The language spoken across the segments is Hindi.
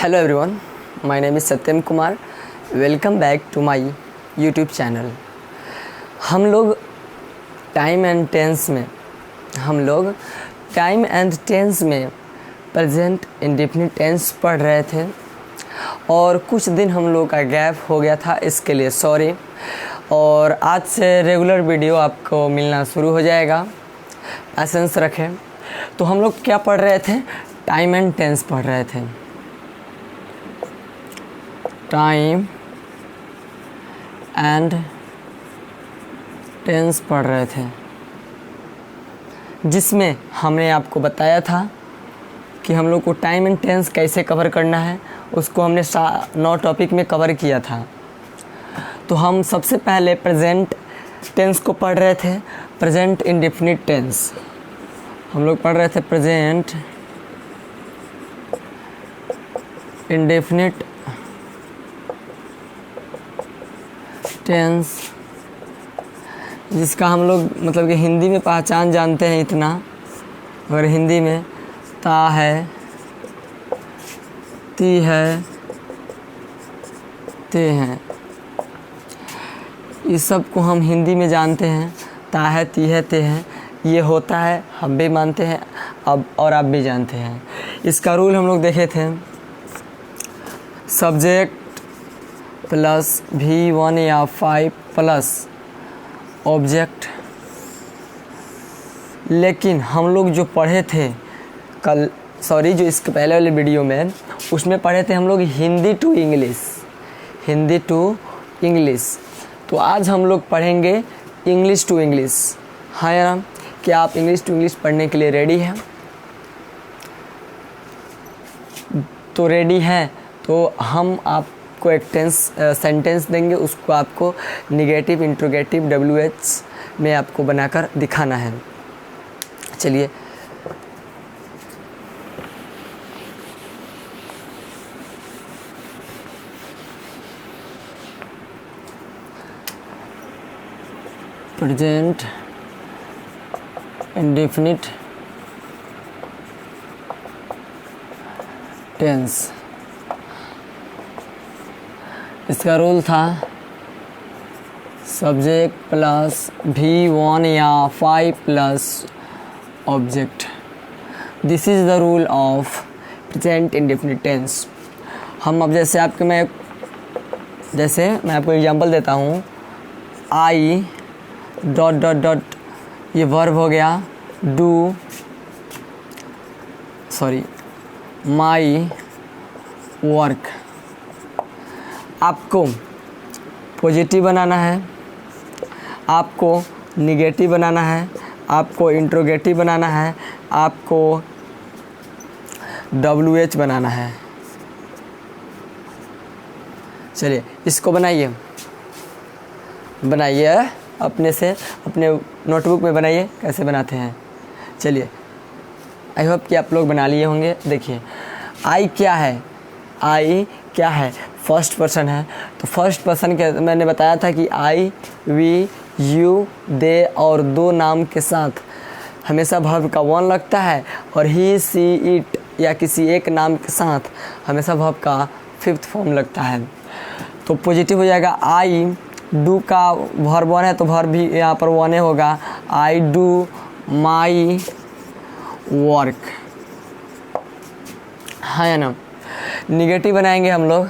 Hello everyone, my name is Satyam Kumar. Welcome back to my YouTube channel. हम लोग टाइम एंड टेंस में प्रेजेंट इंडेफिनिट टेंस पढ़ रहे थे और कुछ दिन हम लोग का गैप हो गया था, इसके लिए सॉरी। और आज से रेगुलर वीडियो आपको मिलना शुरू हो जाएगा, पेशेंस रखें। तो हम लोग क्या पढ़ रहे थे? टाइम एंड टेंस पढ़ रहे थे। टाइम एंड टेंस पढ़ रहे थे, जिसमें हमने आपको बताया था कि हम लोग को टाइम एंड टेंस कैसे कवर करना है। उसको हमने 9 टॉपिक में कवर किया था। तो हम सबसे पहले प्रेजेंट टेंस को पढ़ रहे थे, प्रेजेंट इंडेफिनिट टेंस। हम लोग पढ़ रहे थे प्रेजेंट इंडेफिनिट टेंस, जिसका हम लोग मतलब कि हिंदी में पहचान जानते हैं इतना। अगर हिंदी में ता है, ती है, ते हैं, इस सब को हम हिंदी में जानते हैं। ता है, ती है, ते हैं, ये होता है, हम भी मानते हैं अब, और आप भी जानते हैं। इसका रूल हम लोग देखे थे, सब्जेक्ट प्लस V1 या 5 प्लस ऑब्जेक्ट। लेकिन हम लोग जो पढ़े थे कल, सॉरी, जो इसके पहले वाले वीडियो में, उसमें पढ़े थे हम लोग हिंदी टू इंग्लिश। तो आज हम लोग पढ़ेंगे इंग्लिश टू इंग्लिश। हाँ या ना? क्या आप इंग्लिश टू इंग्लिश पढ़ने के लिए रेडी हैं? तो रेडी हैं तो हम आपको एक सेंटेंस देंगे, उसको आपको निगेटिव, इंट्रोगेटिव, WH में आपको बनाकर दिखाना है। चलिए, प्रेजेंट इंडेफिनिट टेंस। इसका रूल था सब्जेक्ट प्लस V1 या 5 plus object. This is the rule of present indefinite tense. हम अब जैसे मैं आपको एग्जांपल देता हूँ। आई डॉट डॉट डॉट, ये वर्ब हो गया। Do, sorry, my work. आपको पॉजिटिव बनाना है, आपको निगेटिव बनाना है, आपको इंट्रोगेटिव बनाना है, आपको WH बनाना है। चलिए, इसको बनाइए अपने से, अपने नोटबुक में बनाइए, कैसे बनाते हैं। चलिए, आई होप कि आप लोग बना लिए होंगे। देखिए, आई क्या है? फर्स्ट पर्सन है। तो फर्स्ट पर्सन के मैंने बताया था कि आई, वी, यू, दे और 2 नाम के साथ हमेशा वर्ब का 1 लगता है, और ही, सी, इट या किसी एक नाम के साथ हमेशा वर्ब का 5th फॉर्म लगता है। तो पॉजिटिव हो जाएगा आई। डू का वर्ब 1 है तो वर्ब भी यहाँ पर 1 होगा। I do my work. हाँ या ना? निगेटिव बनाएंगे हम लोग,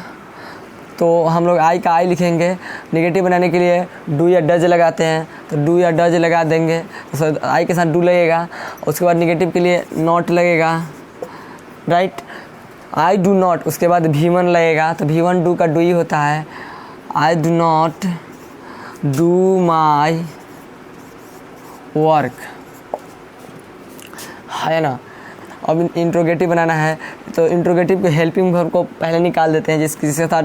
तो हम लोग आई का आई लिखेंगे। निगेटिव बनाने के लिए डू या डज लगाते हैं, तो डू या डज लगा देंगे, तो आई के साथ डू लगेगा। उसके बाद निगेटिव के लिए नॉट लगेगा, राइट। आई डू नॉट, उसके बाद V1 लगेगा, तो V1 डू का डू ही होता है। I do not do my work. है ना? अब इंट्रोगेटिव बनाना है, तो इंट्रोगेटिव के हेल्पिंग वर्ब को पहले निकाल देते हैं, जिसके साथ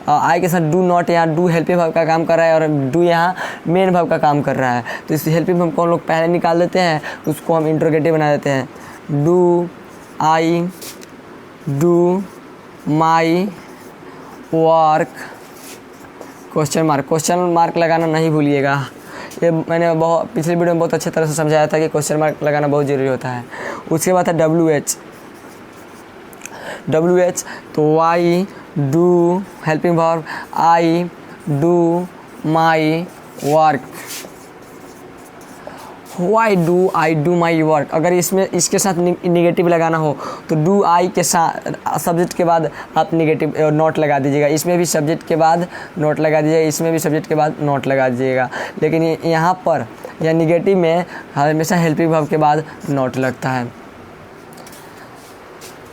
आई के साथ डू नॉट यहाँ डू हेल्पिंग वर्ब का काम कर रहा है, और डू यहाँ मेन वर्ब का काम कर रहा है। तो इस हेल्पिंग वर्ब को हम लोग पहले निकाल देते हैं, उसको हम इंट्रोगेटिव बना देते हैं। Do I do my work, question mark लगाना नहीं भूलिएगा। ये मैंने बहुत पिछले वीडियो में बहुत अच्छे तरह से समझाया था कि क्वेश्चन मार्क लगाना बहुत ज़रूरी होता है। उसके बाद है WH। WH, तो why do helping verb, I do my work. Why do I do my work, अगर इसमें इसके साथ निगेटिव लगाना हो तो डू आई के साथ सब्जेक्ट के बाद आप निगेटिव नोट लगा दीजिएगा, इसमें भी सब्जेक्ट के बाद नोट लगा दीजिएगा, इसमें भी सब्जेक्ट के बाद नोट लगा दीजिएगा। लेकिन यहाँ पर या निगेटिव में हमेशा हेल्पिंग वर्ब के बाद नोट लगता है।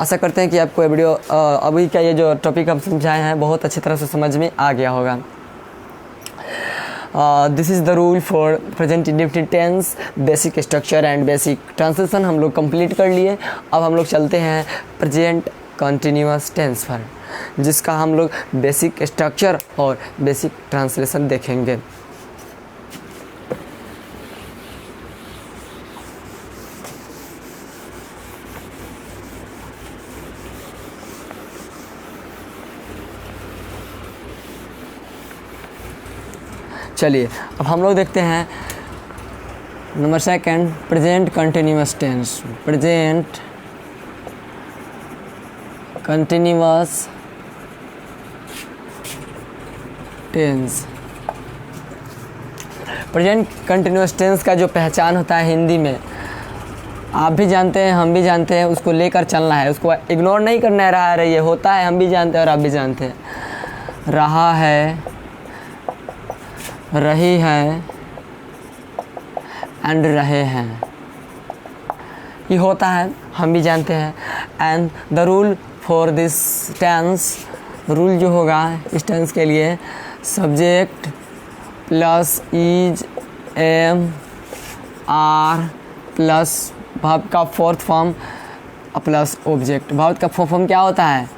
आशा करते हैं कि आपको ये वीडियो अभी का ये जो टॉपिक हम समझाए हैं बहुत अच्छी तरह से समझ में आ गया होगा। This is the rule for present indefinite tense, basic structure and basic translation हम लोग कंप्लीट कर लिए। अब हम लोग चलते हैं प्रेजेंट कंटिन्यूअस टेंस पर, जिसका हम लोग बेसिक स्ट्रक्चर और बेसिक ट्रांसलेशन देखेंगे। चलिए अब हम लोग देखते हैं number second, present continuous tense. Present continuous tense. Present continuous tense का जो पहचान होता है हिंदी में, आप भी जानते हैं हम भी जानते हैं, उसको लेकर चलना है, उसको इग्नोर नहीं करना है। रहा रही है होता है, हम भी जानते हैं और आप भी जानते हैं। रहा है, रही है एंड रहे हैं, ये होता है, हम भी जानते हैं। And the rule for this tense, rule जो होगा इस टेंस के लिए, subject plus is am are plus verb का fourth form plus object. Verb का फोर्थ फॉर्म क्या होता है?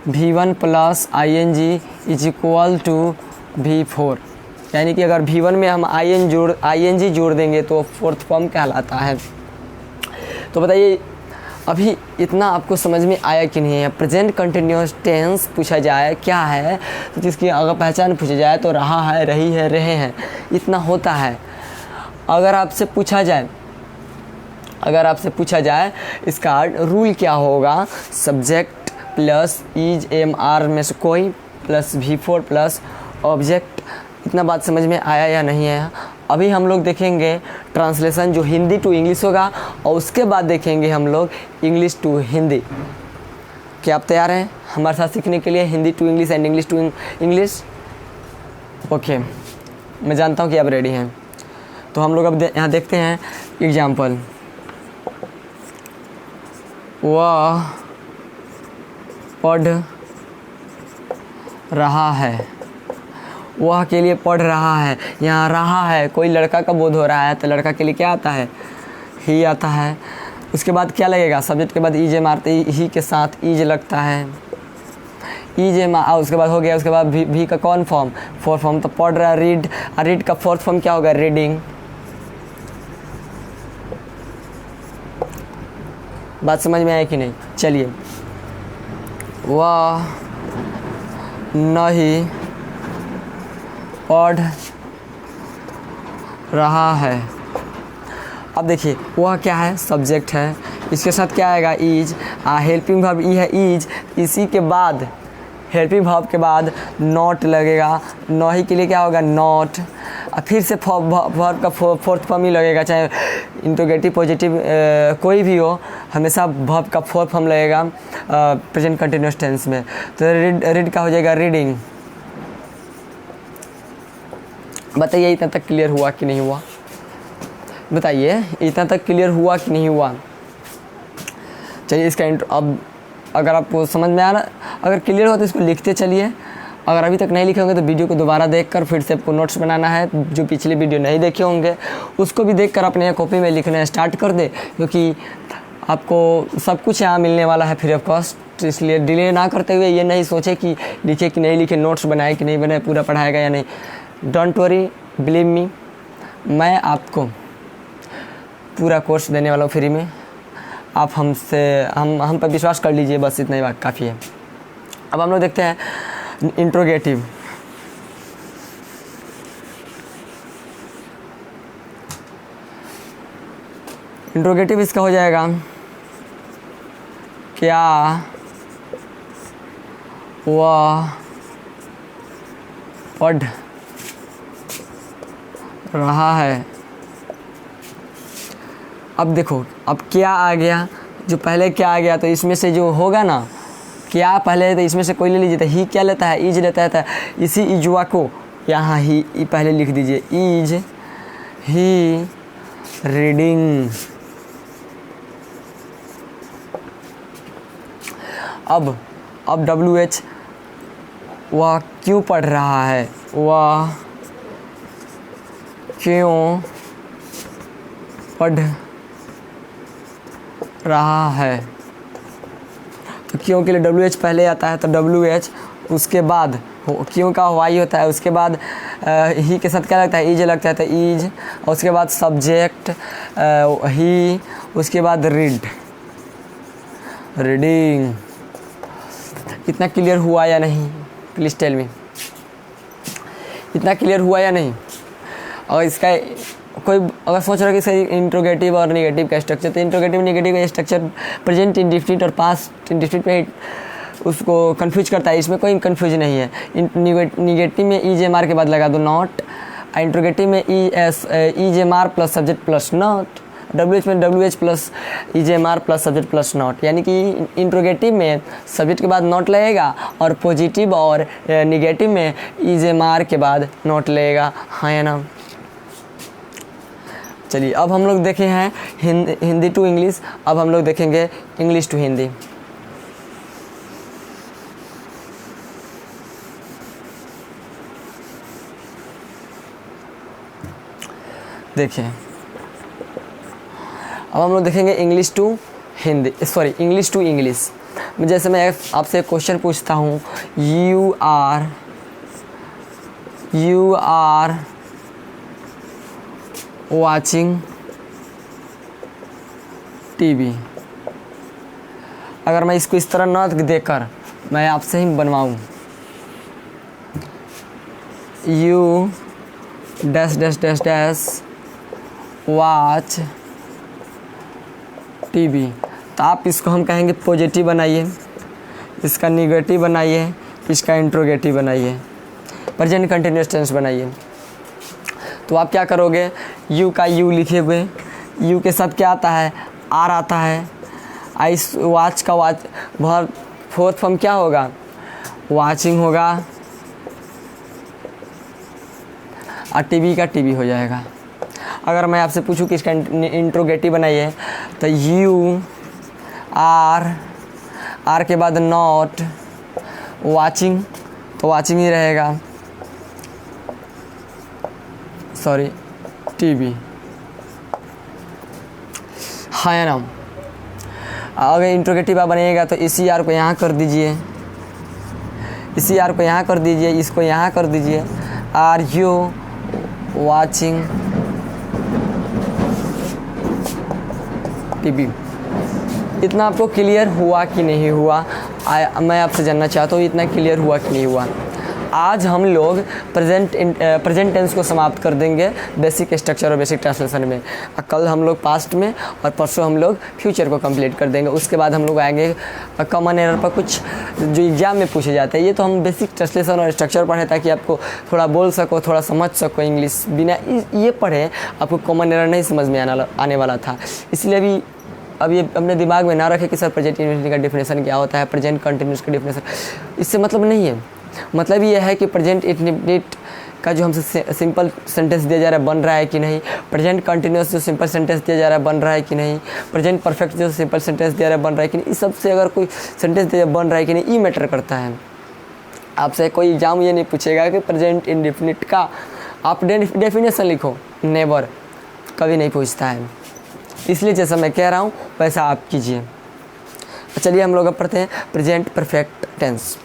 V1 plus ING is equal to V4, यानी कि अगर V1 में हम ING जोड़ देंगे तो फोर्थ फॉर्म कहलाता है। तो बताइए अभी इतना आपको समझ में आया कि नहीं है? प्रेजेंट कंटिन्यूअस टेंस पूछा जाए क्या है तो जिसकी अगर पहचान पूछी जाए तो रहा है, रही है, रहे हैं, इतना होता है। अगर आपसे पूछा जाए इसका रूल क्या होगा, subject plus is am are में से कोई प्लस V4 प्लस ऑब्जेक्ट। इतना बात समझ में आया या नहीं आया? अभी हम लोग देखेंगे ट्रांसलेशन जो हिंदी टू इंग्लिश होगा और उसके बाद देखेंगे हम लोग इंग्लिश टू हिंदी। क्या आप तैयार हैं हमारे साथ सीखने के लिए Hindi to English and English to English? Okay, मैं जानता हूँ कि आप रेडी हैं। तो हम लोग अब यहाँ देखते हैं एग्जाम्पल। वह पढ़ रहा है, वह के लिए पढ़ रहा है, यहाँ रहा है, कोई लड़का का बोध हो रहा है तो लड़का के लिए क्या आता है? ही आता है। उसके बाद क्या लगेगा? सब्जेक्ट के बाद ईज मारते ही के साथ ईज लगता है, ईज उसके बाद हो गया। उसके बाद भी का कौन फॉर्म? Fourth form. तो पढ़ रहा, रीड, और रीड का फोर्थ फॉर्म क्या होगा? रीडिंग। बात समझ में आया कि नहीं? चलिए, वह नहीं पढ़ रहा है। अब देखिए वह क्या है? सब्जेक्ट है, इसके साथ क्या आएगा? इज। हेल्पिंग वर्ब ई है इज, इसी के बाद हेल्पिंग वर्ब के बाद नॉट लगेगा। नहीं के लिए क्या होगा? नॉट। फिर से वर्ब का फोर्थ फॉर्म ही लगेगा, चाहे इंट्रोगेटिव पॉजिटिव कोई भी हो, हमेशा वर्ब का फोर्थ फॉर्म लगेगा प्रेजेंट कंटिन्यूअस टेंस में। तो रीड का हो जाएगा रीडिंग। बताइए इतना तक क्लियर हुआ कि नहीं हुआ? बताइए इतना तक क्लियर हुआ कि नहीं हुआ? चलिए इसका अब अगर आपको समझ में आ रहा, अगर क्लियर हो तो इसको लिखते चलिए। अगर अभी तक नहीं लिखे होंगे तो वीडियो को दोबारा देखकर फिर से आपको नोट्स बनाना है। जो पिछले वीडियो नहीं देखे होंगे उसको भी देखकर अपने कॉपी में लिखना स्टार्ट कर दे, क्योंकि आपको सब कुछ यहाँ मिलने वाला है फ्री ऑफ कॉस्ट। इसलिए डिले ना करते हुए ये नहीं सोचे कि लिखे कि नहीं लिखे, नोट्स बनाए कि नहीं बनाए, पूरा पढ़ाएगा या नहीं। डोंट वरी, बिलीव मी, मैं आपको पूरा कोर्स देने वाला हूँ फ्री में। आप हम पर विश्वास कर लीजिए, बस इतना ही बात काफ़ी है। अब हम लोग देखते हैं इंट्रोगेटिव। इंट्रोगेटिव इसका हो जाएगा क्या वह पढ़ रहा है। अब देखो, अब क्या आ गया, जो पहले क्या आ गया, तो इसमें से जो होगा ना, क्या पहले, तो इसमें से कोई ले लीजिए। तो ही क्या लेता है, इज लेता है। तो इसी इजवा को यहाँ ही पहले लिख दीजिए, इज ही रीडिंग। अब WH, वह क्यों पढ़ रहा है, वह क्यों पढ़ रहा है। तो क्यों के लिए WH पहले आता है, तो WH, उसके बाद क्यों का वाई होता है, उसके बाद ही के साथ क्या लगता है, इज लगता है, तो इज, और उसके बाद सब्जेक्ट ही, उसके बाद रीडिंग। इतना क्लियर हुआ या नहीं, प्लीज़ टेल मी, इतना क्लियर हुआ या नहीं। और इसका कोई अगर सोच रहा है कि इसका इंट्रोगेटिव और निगेटिव का स्ट्रक्चर, तो इंट्रोगेटिव निगेटिव का स्ट्रक्चर प्रेजेंट इंडेफिनिट और पास्ट इंडेफिनिट में उसको कंफ्यूज करता है। इसमें कोई कंफ्यूज नहीं है। निगेटिव में EJMR के बाद लगा दो नॉट, इंट्रोगेटिव में EJMR plus subject plus not, WH में WH plus EJMR plus subject plus not. यानी कि इंट्रोगेटिव में सब्जेक्ट के बाद नॉट लगेगा, और पॉजिटिव और निगेटिव में EJMR के बाद नॉट लगेगा। हाँ या ना। चलिए अब हम लोग देखे हैं हिंदी टू इंग्लिश, अब हम लोग देखेंगे इंग्लिश टू हिंदी। देखिए अब हम लोग देखेंगे English to Hindi, sorry English to English. जैसे मैं आपसे क्वेश्चन पूछता हूँ, यू आर वाचिंग टीवी। अगर मैं इसको इस तरह न देकर मैं आपसे ही बनवाऊँ, you dash dash dash dash watch TV, तो आप इसको हम कहेंगे पॉजिटिव बनाइए, इसका निगेटिव बनाइए, इसका इंट्रोगेटिव बनाइए, प्रेजेंट कंटिन्यूअस टेंस बनाइए। तो आप क्या करोगे, यू का यू लिखे हुए, यू के साथ क्या आता है, आर आता है। आइस वॉच का वॉच, बहुत फोर्थ फॉर्म क्या होगा, वाचिंग होगा, और टीवी का टीवी हो जाएगा। अगर मैं आपसे पूछूं कि इसका इंट्रोगेटिव बनाइए, तो यू आर के बाद नॉट वाचिंग, तो वाचिंग ही रहेगा, सॉरी टीवी। हाँ या ना। अगर इंट्रोगेटिव बनेगा तो इसी आर को यहाँ कर दीजिए, इसी आर को यहाँ कर दीजिए, इसको यहाँ कर दीजिए, आर यू वाचिंग टीवी। इतना आपको क्लियर हुआ कि नहीं हुआ, मैं आपसे जानना चाहता हूँ इतना क्लियर हुआ कि नहीं हुआ। आज हम लोग प्रेजेंट टेंस को समाप्त कर देंगे बेसिक स्ट्रक्चर और बेसिक ट्रांसलेशन में। कल हम लोग पास्ट में और परसों हम लोग फ्यूचर को कंप्लीट कर देंगे। उसके बाद हम लोग आएंगे कॉमन एरर पर, कुछ जो एग्जाम में पूछे जाते हैं। ये तो हम बेसिक ट्रांसलेशन और स्ट्रक्चर पढ़े ताकि आपको थोड़ा बोल सको, थोड़ा समझ सको इंग्लिश। बिना ये पढ़े आपको कॉमन एरर नहीं समझ में आने वाला था। इसलिए अब ये अपने दिमाग में ना रखें कि सर प्रेजेंट इंडेफिनिट का डेफिनेशन क्या होता है, प्रेजेंट कंटिन्यूअस का डेफिनेशन, इससे मतलब नहीं है। मतलब ये है कि प्रेजेंट इंडेफिनिट का जो हमसे सिंपल सेंटेंस दिया जा रहा है बन रहा है कि नहीं, प्रेजेंट कंटिन्यूअस जो सिंपल सेंटेंस दिया जा रहा है बन रहा है कि नहीं, प्रेजेंट परफेक्ट जो सिंपल सेंटेंस दिया जा रहा है बन रहा है कि नहीं, इस सबसे अगर कोई सेंटेंस बन रहा है कि नहीं, ये मैटर करता है। आपसे कोई एग्जाम ये नहीं पूछेगा कि प्रेजेंट इंडेफिनिट का आप डेफिनेशन लिखो, नेवर, कभी नहीं पूछता है। इसलिए जैसा मैं कह रहा हूँ वैसा आप कीजिए। चलिए हम लोग अब पढ़ते हैं प्रेजेंट परफेक्ट टेंस।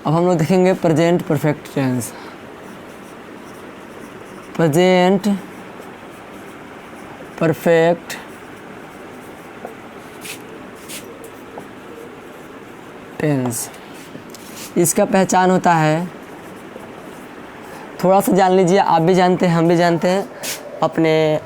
अब हम लोग देखेंगे present perfect tense. Present perfect tense. इसका पहचान होता है, थोड़ा सा जान लीजिए, आप भी जानते हैं हम भी जानते हैं, अपने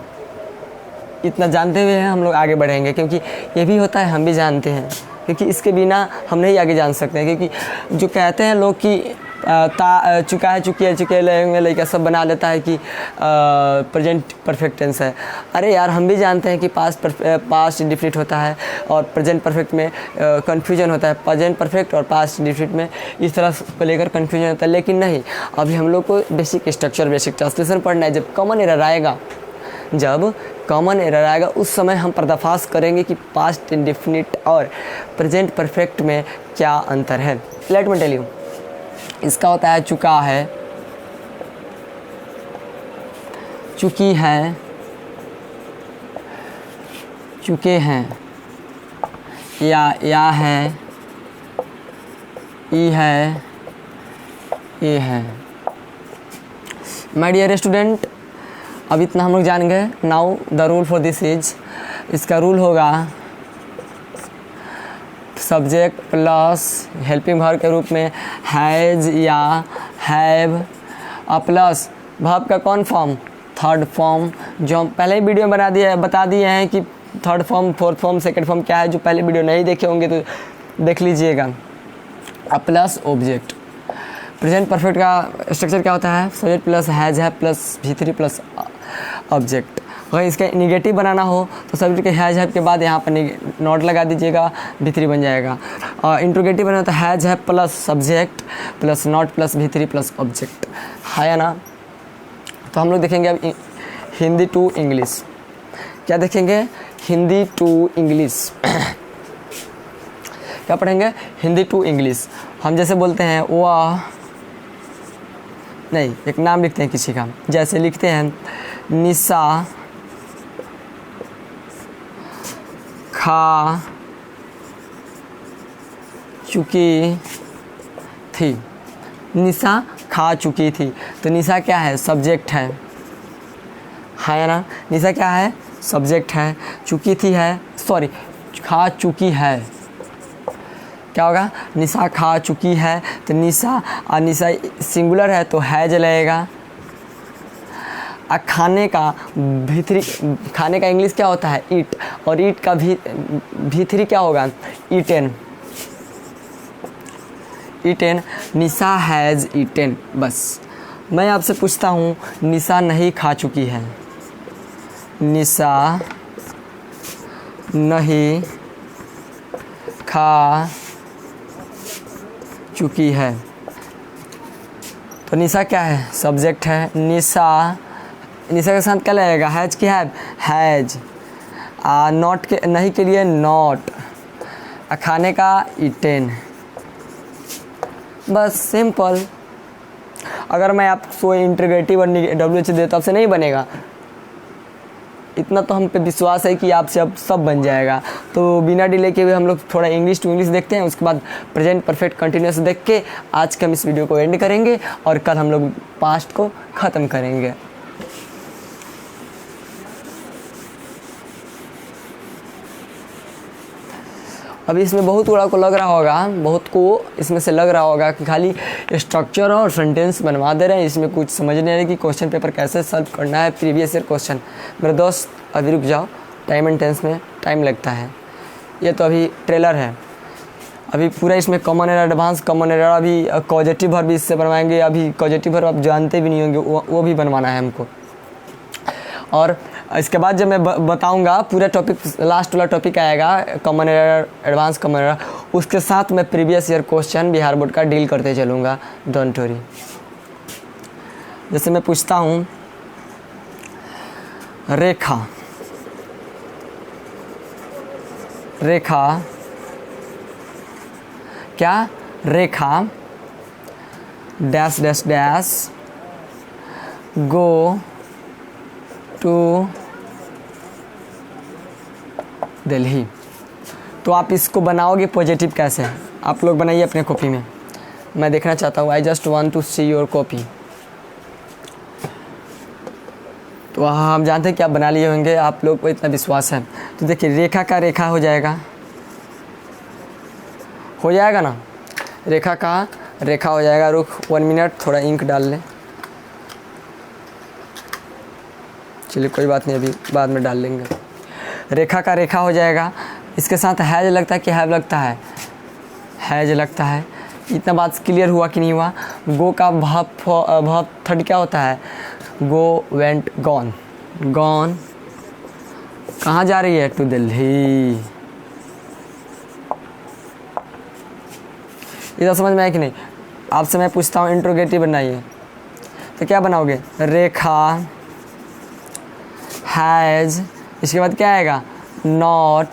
इतना जानते हुए हैं हम लोग आगे बढ़ेंगे, क्योंकि ये भी होता है हम भी जानते हैं, क्योंकि इसके बिना हम नहीं आगे जान सकते हैं। क्योंकि जो कहते हैं लोग कि चुका है, चुकी है, चुके लेंगे लड़का सब बना लेता है कि प्रेजेंट परफेक्ट टेंस है। अरे यार, हम भी जानते हैं कि पास्ट इंडेफिनिट होता है और प्रेजेंट परफेक्ट में कन्फ्यूजन होता है, प्रेजेंट परफेक्ट और पास्ट इंडेफिनिट में इस तरह को लेकर कन्फ्यूजन होता है। लेकिन नहीं, अभी हम लोग को बेसिक स्ट्रक्चर, बेसिक ट्रांसलेशन पढ़ना है। जब कॉमन एरर आएगा उस समय हम पर्दाफाश करेंगे कि पास्ट इंडेफिनिट और प्रेजेंट परफेक्ट में क्या अंतर है। लेट मी टेल यू, इसका होता है चुका है, चुकी है, चुके हैं, या है, ई है, ये है। माय डियर स्टूडेंट, अब इतना हम लोग जान गए। Now the rule for this is, इसका रूल होगा सब्जेक्ट प्लस हेल्पिंग वर्ब के रूप में हैज़ या हैव, प्लस वर्ब का कौन फॉर्म, थर्ड फॉर्म, जो हम पहले ही वीडियो में बता दिए हैं कि third form, fourth form, second form क्या है। जो पहले वीडियो नहीं देखे होंगे तो देख लीजिएगा। Plus object. प्रेजेंट परफेक्ट का स्ट्रक्चर क्या होता है, सब्जेक्ट प्लस हैज़ है प्लस V3 प्लस ऑब्जेक्ट। अगर इसका निगेटिव बनाना हो तो सब्जेक्ट के हैज़ हैव के बाद यहाँ पर नॉट लगा दीजिएगा, V3 बन जाएगा। और इंट्रोगेटिव बनाना तो has have plus subject plus not plus V3 plus object, है ना। तो हम लोग देखेंगे अब हिंदी टू इंग्लिश। क्या देखेंगे, हिंदी टू इंग्लिश। क्या पढ़ेंगे, हिंदी टू इंग्लिश। हम जैसे बोलते हैं वाह, नहीं, एक नाम लिखते हैं किसी का, जैसे लिखते हैं निशा खा चुकी थी। निशा खा चुकी थी, तो निशा क्या है, सब्जेक्ट है ना। निशा क्या है, सब्जेक्ट है। चुकी थी है, सॉरी, खा चुकी है, क्या होगा, निशा खा चुकी है। तो निशा, और निशा सिंगुलर है तो हैज लगेगा। खाने का खाने का इंग्लिश क्या होता है, ईट, और ईट का V3 क्या होगा, eaten. Eaten, Nisha has eaten. बस मैं आपसे पूछता हूँ, निशा नहीं खा चुकी है, निशा नहीं खा चुकी है। तो निशा क्या है, सब्जेक्ट है। निशा के साथ क्या लगेगा, हैज की हैज। नॉट के नहीं के लिए नॉट। खाने का ईटेन। बस सिंपल। अगर मैं आपको इंटीग्रेटिव और WH देता आपसे नहीं बनेगा, इतना तो हम पे विश्वास है कि आपसे अब सब बन जाएगा। तो बिना डिले के हुए हम लोग थोड़ा इंग्लिश टू इंग्लिश देखते हैं, उसके बाद प्रेजेंट परफेक्ट कंटिन्यूस देख के आज के हम इस वीडियो को एंड करेंगे और कल हम लोग पास्ट को ख़त्म करेंगे। अभी इसमें बहुत बड़ा को लग रहा होगा, बहुत को इसमें से लग रहा होगा कि खाली स्ट्रक्चर और सेंटेंस बनवा दे रहे हैं, इसमें कुछ समझ नहीं आ रहा कि क्वेश्चन पेपर कैसे सॉल्व करना है, प्रीवियस ईयर क्वेश्चन। मेरे दोस्त अभी रुक जाओ, टाइम एंड टेंस में टाइम लगता है। ये तो अभी ट्रेलर है, अभी पूरा इसमें common error, advance common error, अभी पॉजिटिव वर्ब भी इससे बनवाएंगे। अभी पॉजिटिव वर्ब आप जानते भी नहीं होंगे, वो भी बनवाना है हमको। और इसके बाद जब मैं बताऊंगा पूरा टॉपिक, लास्ट वाला टॉपिक आएगा common error, advance common error, उसके साथ मैं previous year question Bihar board का डील करते चलूँगा, डोंट वरी। जैसे मैं पूछता हूँ रेखा, रेखा क्या, Rekha dash dash dash go to Delhi. तो आप इसको बनाओगे पॉजिटिव कैसे, आप लोग बनाइए अपने कॉपी में, मैं देखना चाहता हूँ। I just want to see your copy. तो हम जानते हैं कि आप बना लिए होंगे, आप लोग को इतना विश्वास है। तो देखिए रेखा का रेखा हो जाएगा, हो जाएगा ना, रेखा का रेखा हो जाएगा। रुक 1 मिनट, थोड़ा इंक डाल लें। चलिए कोई बात नहीं, अभी बाद में डाल लेंगे। रेखा का रेखा हो जाएगा। इसके साथ हैज लगता है कि हैव लगता है, हैज लगता है। इतना बात क्लियर हुआ कि नहीं हुआ। गो का भाव थर्ड क्या होता है, गो वेंट गॉन। गॉन कहाँ जा रही है, टू दिल्ली। इधर समझ में आया कि नहीं। आपसे मैं पूछता हूँ इंट्रोगेटिव बनाइए, तो क्या बनाओगे, रेखा हैज, इसके बाद क्या आएगा, नॉट,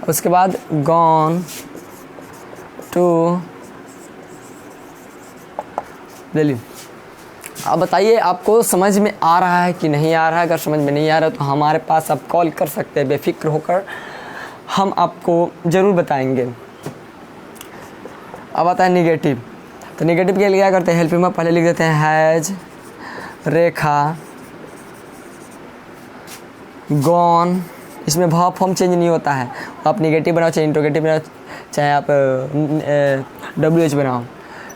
उसके बाद गॉन टू दिल्ली। अब बताइए आपको समझ में आ रहा है कि नहीं आ रहा है। अगर समझ में नहीं आ रहा तो हमारे पास आप कॉल कर सकते हैं बेफिक्र होकर, हम आपको ज़रूर बताएंगे। अब आता है निगेटिव। तो निगेटिव के लिए क्या करते हैं, हेल्पिंग में पहले लिख देते हैं हैज रेखा गॉन। इसमें भाव फॉर्म चेंज नहीं होता है। आप निगेटिव बनाओ चाहे इंट्रोगेटिव बनाओ चाहे आप WH बनाओ।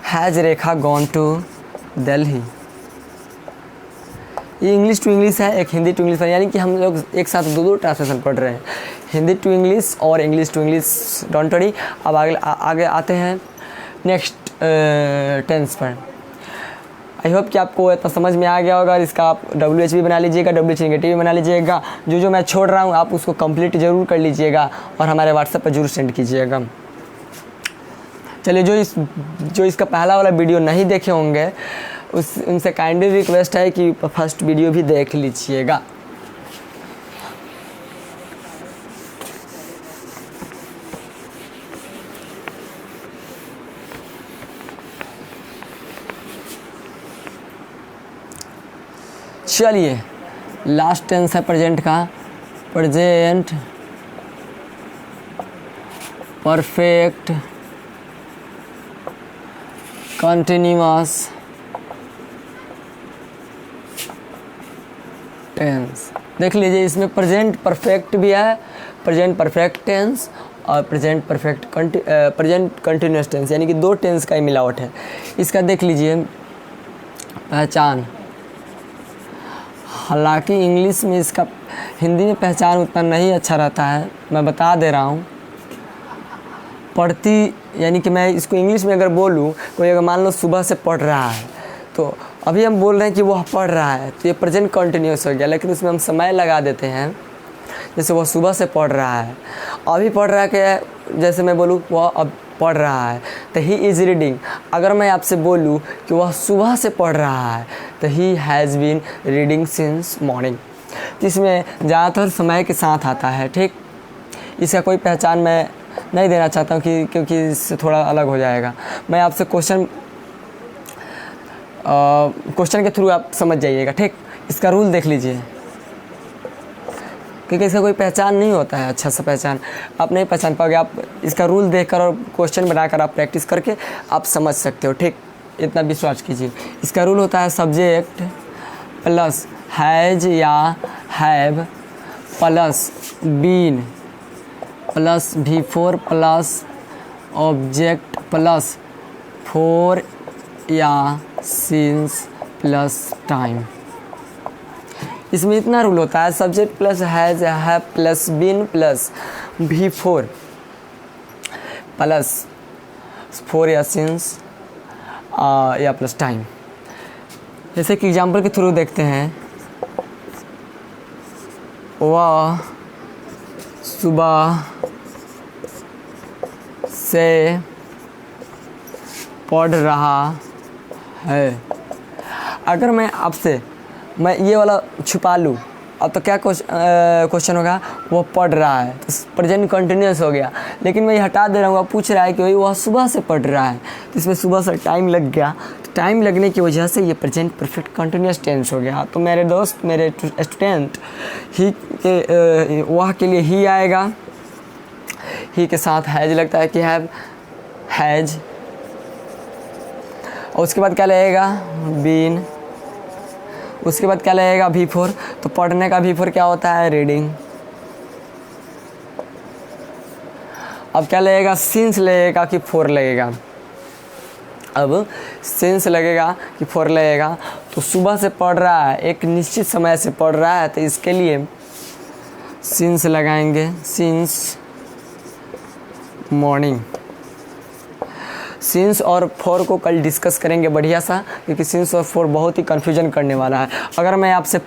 Has Rekha gone to Delhi. ये इंग्लिश टू इंग्लिश है, एक हिंदी टू इंग्लिश है, यानी कि हम लोग एक साथ दो ट्रांसलेशन पढ़ रहे हैं, हिंदी टू इंग्लिश और English to English. Don't worry. अब आगे आते हैं नेक्स्ट टेंस पर। आई होप कि आपको इतना समझ में आ गया होगा। इसका आप WH भी बना लीजिएगा, WH नेगेटिव भी बना लीजिएगा। जो मैं छोड़ रहा हूँ आप उसको कंप्लीट ज़रूर कर लीजिएगा और हमारे व्हाट्सएप पर जरूर सेंड कीजिएगा। चलिए जो इसका पहला वाला वीडियो नहीं देखे होंगे उनसे काइंडली रिक्वेस्ट है कि फर्स्ट वीडियो भी देख लीजिएगा। चलिए लास्ट टेंस है प्रेजेंट का, प्रेजेंट परफेक्ट कंटिन्यूअस टेंस। देख लीजिए इसमें प्रेजेंट परफेक्ट भी है, प्रेजेंट परफेक्ट टेंस और प्रेजेंट कंटिन्यूअस टेंस, यानी कि दो टेंस का ही मिलावट है। इसका देख लीजिए पहचान। हालांकि इंग्लिश में इसका, हिंदी में पहचान उतना नहीं अच्छा रहता है, मैं बता दे रहा हूँ। पढ़ती, यानी कि मैं इसको इंग्लिश में अगर बोलूँ, कोई अगर मान लो सुबह से पढ़ रहा है, तो अभी हम बोल रहे हैं कि वह पढ़ रहा है, तो ये प्रेजेंट कंटिन्यूअस हो गया। लेकिन उसमें हम समय लगा देते हैं, जैसे वह सुबह से पढ़ रहा है, अभी पढ़ रहा है कि जैसे मैं बोलूँ वह अब पढ़ रहा है, तो ही इज़ रीडिंग। अगर मैं आपसे बोलूँ कि वह सुबह से पढ़ रहा है, तो he has been reading since morning. तो इसमें ज़्यादातर समय के साथ आता है, ठीक। इसका कोई पहचान मैं नहीं देना चाहता हूँ क्योंकि इससे थोड़ा अलग हो जाएगा। मैं आपसे क्वेश्चन के थ्रू आप समझ जाइएगा, ठीक। इसका रूल देख लीजिए, क्योंकि इसका कोई पहचान नहीं होता है, अच्छा सा पहचान आप नहीं पहचान पाओगे। आप इसका रूल देखकर और क्वेश्चन बनाकर आप प्रैक्टिस करके आप समझ सकते हो, ठीक। इतना विश्वास कीजिए। इसका रूल होता है सब्जेक्ट प्लस हैज या have plus been plus V4 plus object plus for या सिंस प्लस टाइम। इसमें इतना रूल होता है, subject plus has have plus been plus V4 plus for या सिंस या प्लस टाइम। जैसे कि एग्जाम्पल के थ्रू देखते हैं, वह सुबह से पढ़ रहा है। अगर मैं आपसे मैं ये वाला छुपा लूँ, अब तो क्या क्वेश्चन होगा, वो पढ़ रहा है, तो प्रेजेंट कंटिन्यूअस हो गया। लेकिन मैं ये हटा दे रहा हूँ, पूछ रहा है कि भाई वह सुबह से पढ़ रहा है, तो इसमें सुबह से टाइम लग गया। तो टाइम लगने की वजह से ये प्रेजेंट परफेक्ट कंटिन्यूअस टेंस हो गया। तो मेरे दोस्त, मेरे स्टूडेंट, ही के वह के लिए ही आएगा, ही के साथ हैज लगता है कि हैव हैज, और उसके बाद क्या लगेगा, बीन। उसके बाद क्या लगेगा, V4। तो पढ़ने का V4 क्या होता है, रीडिंग। अब क्या लगेगा, सिंस लगेगा कि फोर लगेगा। अब सिंस लगेगा कि फोर लगेगा, तो सुबह से पढ़ रहा है, एक निश्चित समय से पढ़ रहा है, तो इसके लिए सिंस लगाएंगे, सिंस मॉर्निंग। सिंस और फोर को कल डिस्कस करेंगे बढ़िया सा, क्योंकि सिंस और फोर बहुत ही कन्फ्यूजन करने वाला है। अगर मैं आपसे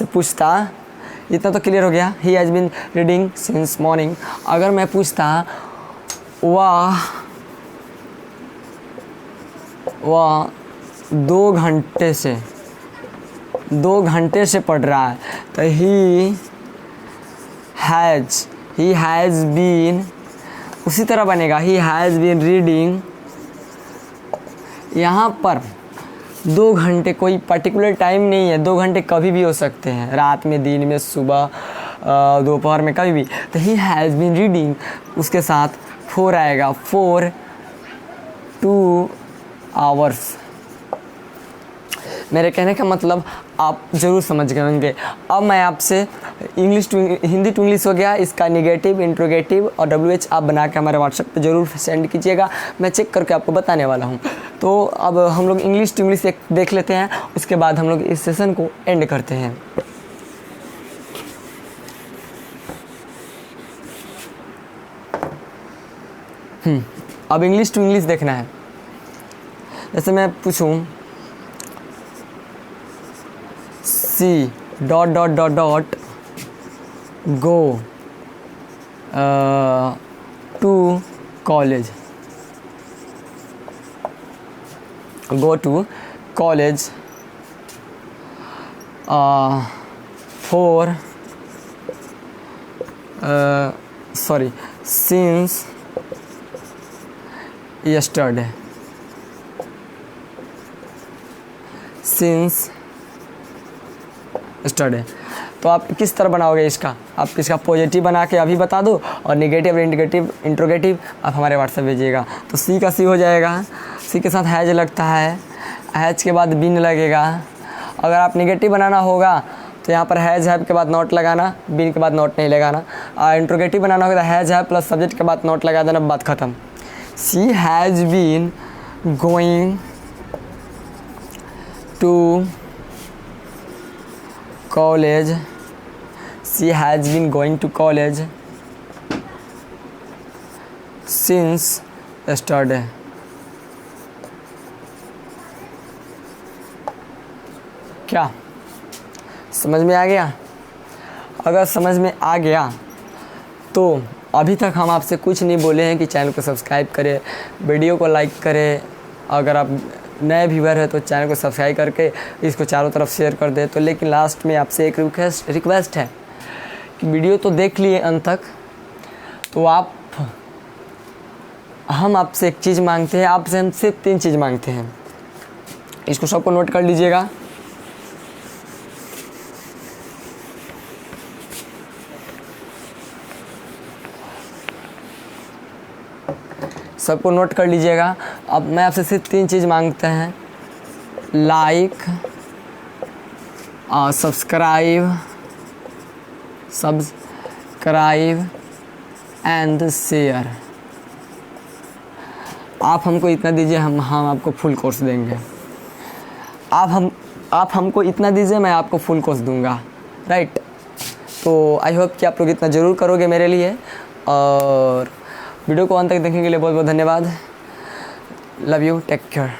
पूछता इतना तो क्लियर हो गया, he has been reading since morning. अगर मैं पूछता वह 2 घंटे से पढ़ रहा है, तो ही हैज़ बीन, उसी तरह बनेगा, ही हैज़ बीन रीडिंग। यहाँ पर 2 घंटे कोई पर्टिकुलर टाइम नहीं है, 2 घंटे कभी भी हो सकते हैं, रात में, दिन में, सुबह, दोपहर में, कभी भी। तो ही हैज़ बीन रीडिंग, उसके साथ 4 आएगा, 4 2 आवर्स। मेरे कहने का मतलब आप ज़रूर समझ गए होंगे। अब मैं आपसे हिंदी टू इंग्लिश हो गया, इसका नेगेटिव, इंट्रोगेटिव और WH आप बना के हमारे व्हाट्सएप पे ज़रूर सेंड कीजिएगा, मैं चेक करके आपको बताने वाला हूँ। तो अब हम लोग इंग्लिश टू इंग्लिश देख लेते हैं, उसके बाद हम लोग इस सेशन को एंड करते हैं। अब इंग्लिश टू इंग्लिश देखना है। जैसे मैं पूछूं see dot dot dot dot go to college, go to college for since yesterday, since yesterday। तो आप किस तरह बनाओगे इसका, आप इसका पॉजिटिव बना के अभी बता दो, और नेगेटिव इंट्रोगेटिव आप हमारे व्हाट्सएप भेजिएगा। तो सी का सी हो जाएगा, सी के साथ हैज लगता है, हैज के बाद बिन लगेगा। अगर आप नेगेटिव बनाना होगा तो यहाँ पर हैज़ हैव के बाद नॉट लगाना, बिन के बाद नॉट नहीं लगाना। और इंट्रोगेटिव बनाना होगा तो हैज़ हैव प्लस सब्जेक्ट के बाद नॉट लगा देना, बात ख़त्म। She has been going to college, she has been going to college since yesterday। क्या समझ में आ गया? अगर समझ में आ गया तो अभी तक हम आपसे कुछ नहीं बोले हैं कि चैनल को सब्सक्राइब करें, वीडियो को लाइक करें। अगर आप नए व्यूअर हैं तो चैनल को सब्सक्राइब करके इसको चारों तरफ शेयर कर दें। तो लेकिन लास्ट में आपसे एक रिक्वेस्ट है कि वीडियो तो देख लिए अंत तक, तो हम आपसे एक चीज़ मांगते हैं, आपसे हम सिर्फ 3 चीज़ मांगते हैं। इसको सबको नोट कर लीजिएगा। सबको नोट कर लीजिएगा। अब मैं आपसे सिर्फ 3 चीज़ मांगते हैं, लाइक, सब्सक्राइब एंड शेयर। आप हमको इतना दीजिए, हम आपको फुल कोर्स देंगे। आप हमको इतना दीजिए, मैं आपको फुल कोर्स दूंगा, राइट। तो आई होप कि आप लोग इतना ज़रूर करोगे मेरे लिए। और वीडियो को अंत तक देखने के लिए बहुत बहुत धन्यवाद। Love you, take care.